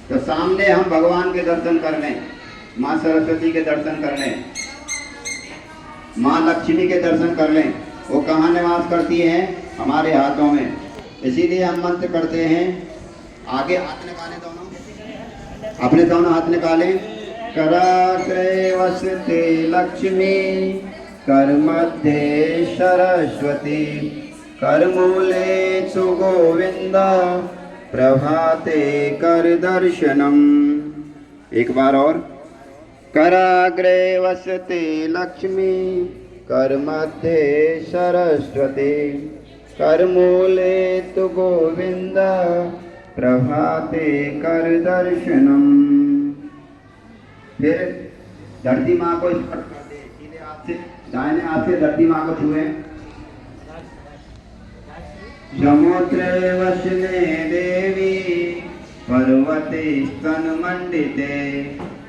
तो सामने हम भगवान के दर्शन कर लें, माँ सरस्वती के दर्शन कर लें, माँ लक्ष्मी के दर्शन कर लें। वो कहाँ निवास करती हैं? हमारे हाथों में। इसीलिए हम मंत्र करते हैं। आगे हाथ निकालें दोनों, अपने दोनों हाथ निकालें। कराग्रे वसते लक्ष्मी, कर मध्ये सरस्वती, कर मूले तु गोविंदा, प्रभाते कर दर्शनम। एक बार और। कराग्रे वसते लक्ष्मी, कर मध्ये सरस्वती, कर मूले तु गोविंदा, प्रभाते कर दर्शनम। फिर धरती माँ को स्पर्श कर दे, सीधे हाथ से, दाहिने हाथ से धरती माँ को छुए। समुद्रे वसने देवी, पर्वते स्तन मंडिते,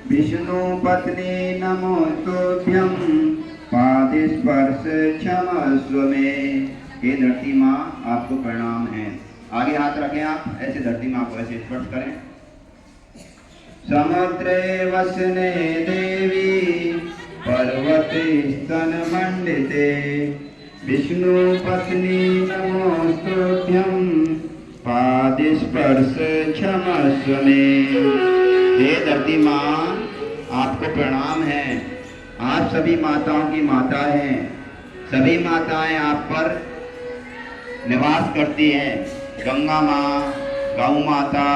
विष्णु पत्नी नमोस्तुभ्यं, पाद स्पर्श क्षमस्व मे। हे धरती माँ, आपको प्रणाम है। आगे हाथ रखें आप, ऐसे धरती माँ को ऐसे स्पर्श करें। समुद्रे वसने देवी, पर्वते स्तन मंडिते, विष्णु पत्नी नमोस्तुभ्यं, पाद स्पर्श क्षमस्व मे। हे धरती माँ, आपको प्रणाम है। आप सभी माताओं की माता हैं। सभी माताएं आप पर निवास करती हैं। गंगा माँ, गौ माता,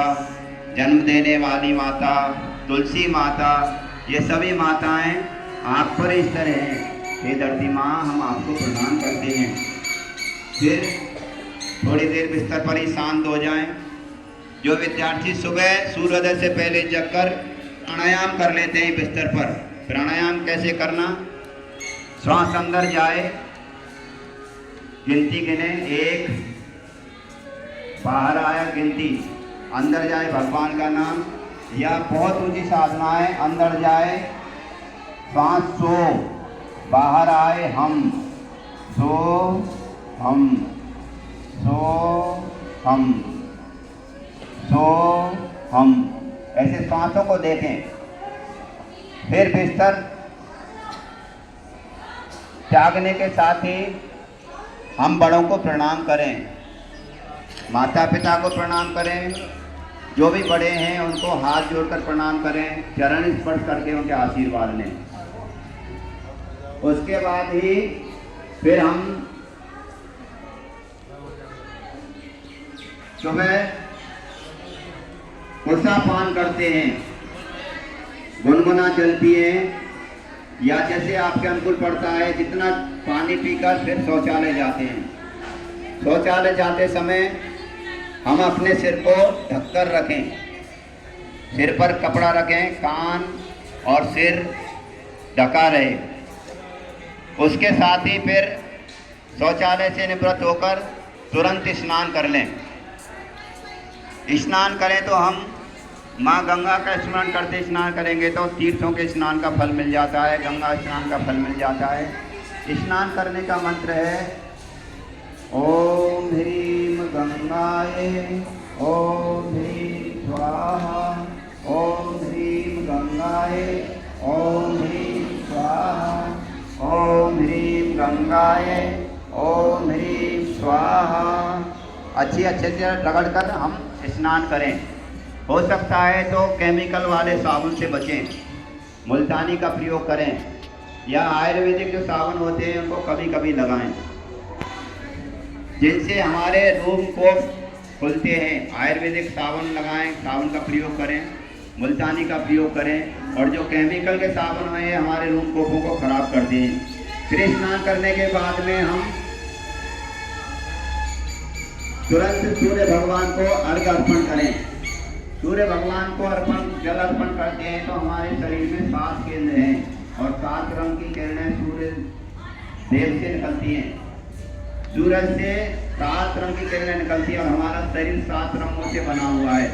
जन्म देने वाली माता, तुलसी माता, ये सभी माताएं आप पर इस तरह हैं। हे धरती माँ, हम आपको प्रणाम करते हैं। फिर थोड़ी देर बिस्तर पर ही शांत हो जाएं। जो विद्यार्थी सुबह सूर्योदय से पहले जगकर प्राणायाम कर लेते हैं बिस्तर पर, प्राणायाम कैसे करना? श्वास अंदर जाए, गिनती गिने, 1, बाहर आया गिनती, अंदर जाए भगवान का नाम, या बहुत ऊंची साधना है, अंदर जाए श्वास सो, बाहर आए हम, सो हम, सो हम, सो हम, ऐसे सांसों को देखें। फिर बिस्तर त्यागने के साथ ही हम बड़ों को प्रणाम करें, माता पिता को प्रणाम करें, जो भी बड़े हैं उनको हाथ जोड़कर प्रणाम करें, चरण स्पर्श करके उनके आशीर्वाद लें। उसके बाद ही फिर हम सुबह कोसा पान करते हैं, गुनगुना जल पिए, या जैसे आपके अनुकूल पड़ता है जितना पानी पीकर फिर शौचालय जाते हैं। शौचालय जाते समय हम अपने सिर को ढककर रखें, सिर पर कपड़ा रखें, कान और सिर ढका रहे। उसके साथ ही फिर शौचालय से निवृत्त होकर तुरंत स्नान कर लें। स्नान करें तो हम माँ गंगा का स्मरण करते स्नान करेंगे तो तीर्थों के स्नान का फल मिल जाता है, गंगा स्नान का फल मिल जाता है। स्नान करने का मंत्र है ओम ह्रीम गंगाए, ओम ह्रीम स्वाहा, ओम ह्रीम गंगाए, ओम ह्रीम स्वाहा, ओम ह्रीम गंगाए, ओम ह्रीम स्वाहा। अच्छे से रगड़कर हम स्नान करें। हो सकता है तो केमिकल वाले साबुन से बचें, मुल्तानी का प्रयोग करें, या आयुर्वेदिक जो साबुन होते हैं उनको कभी कभी लगाएं, जिनसे हमारे रूम को खुलते हैं। आयुर्वेदिक साबुन लगाएं, साबुन का प्रयोग करें, मुल्तानी का प्रयोग करें, और जो केमिकल के साबुन हैं हमारे रूम कोपों को खराब कर दें। फिर स्नान करने के बाद में हम तुरंत सूर्य भगवान को अर्घ अर्पण करें। सूर्य भगवान को जल अर्पण करते हैं तो हमारे शरीर में 7 केंद्र हैं और 7 रंग की किरणें सूर्य देव से निकलती हैं। सूरज से 7 रंग की किरणें निकलती हैं और हमारा शरीर 7 रंगों से बना हुआ है।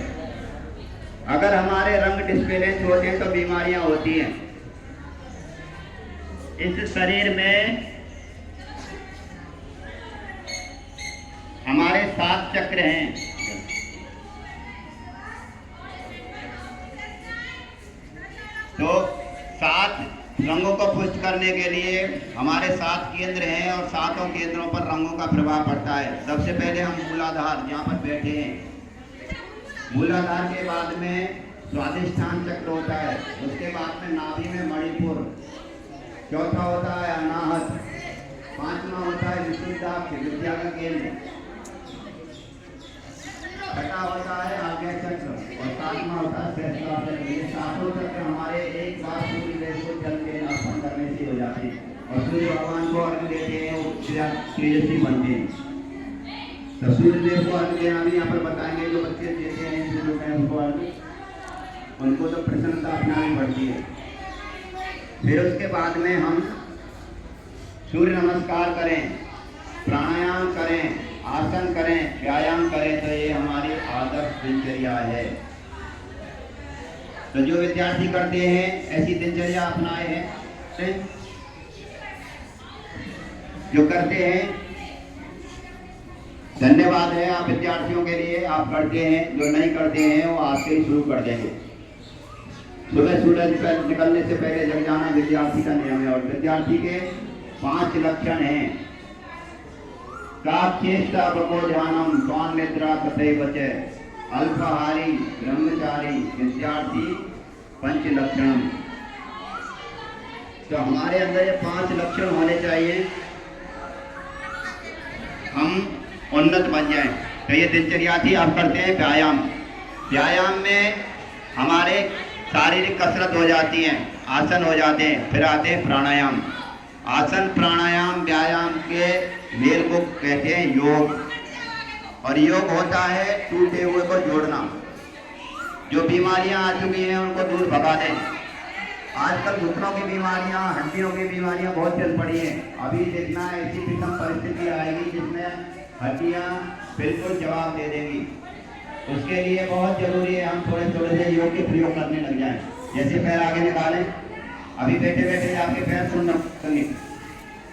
अगर हमारे रंग डिस्बैलेंस होते हैं तो बीमारियां होती हैं। इस शरीर में हमारे 7 चक्र हैं। तो 7 रंगों को पुष्ट करने के लिए हमारे 7 केंद्र हैं और 7 केंद्रों पर रंगों का प्रभाव पड़ता है। सबसे पहले हम मूलाधार जहाँ पर बैठे हैं, मूलाधार के बाद में स्वादिष्ठान चक्र होता है, उसके बाद में नाभि में मणिपुर, चौथा होता है अनाहत, 5वां होता है विशुद्धाक्ष विद्या का केंद्र, 6वां होता है आज्ञा चक्र और 7वां होता है सहस्त्रार चक्र। ये 7 चक्र हमारे एक बार सूर्य देव को जल के अर्पण करने से हो जाते हैं और सूर्य भगवान को अर्घ देते हैं, वो तेजस्वी बनते हैं। तो सूर्य देव को अर्घ देना भी यहाँ पर बताएंगे। जो बच्चे देते हैं सूर्य देव को अर्घ, उनको तो प्रसन्नता अपनानी पड़ती है। फिर उसके बाद में हम सूर्य नमस्कार करें, प्राणायाम करें, आसन करें, व्यायाम करें, तो ये हमारी आदर्श दिनचर्या है। तो जो विद्यार्थी करते हैं ऐसी दिनचर्या अपनाए हैं, जो करते हैं, धन्यवाद है आप विद्यार्थियों के लिए, आप करते हैं। जो नहीं करते हैं वो आज से ही शुरू कर देंगे। सुबह सूरज निकलने से पहले जग जाना विद्यार्थी का नियम है। और विद्यार्थी के 5 लक्षण हैं। काचेष्टा बकोध्यानम स्वान निद्रा तथैव च अल्पाहारी ब्रह्मचारी विद्यार्थी 5 लक्षण। तो हमारे अंदर ये 5 लक्षण होने चाहिए, हम उन्नत बन जाएं। तो ये दिनचर्या थी। आप करते हैं व्यायाम। व्यायाम में हमारे शारीरिक कसरत हो जाती है, आसन हो जाते हैं, फिर आते हैं प्राणायाम। आसन प्राणायाम व्यायाम के मेल को कहते हैं योग। और योग होता है टूटे हुए को जोड़ना। जो बीमारियां आ चुकी हैं उनको दूर भगा दें। आजकल घुटनों की बीमारियां, हड्डियों की बीमारियां बहुत चल पड़ी हैं। अभी देखना ऐसी विषम परिस्थिति आएगी जिसमें हड्डियां बिल्कुल जवाब दे देंगी। उसके लिए बहुत जरूरी है हम थोड़े थोड़े से योग के प्रयोग करने लग जाएं। जैसे पैर आगे निकालें, अभी बैठे बैठे आपके पैर सुनने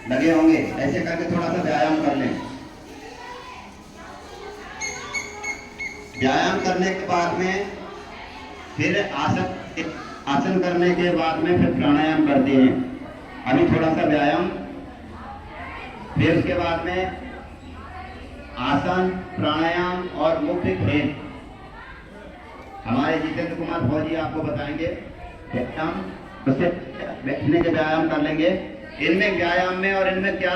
लगे होंगे, ऐसे करके थोड़ा सा व्यायाम कर लें। व्यायाम करने के बाद में फिर आसन करने के बाद में फिर प्राणायाम करते हैं। अभी थोड़ा सा व्यायाम, फिर उसके बाद में आसन, प्राणायाम और मुख्य खेल हमारे जितेंद्र कुमार फौजी आपको बताएंगे। हम उससे बैठने के व्यायाम कर लेंगे। इनमें व्यायाम में और इनमें क्या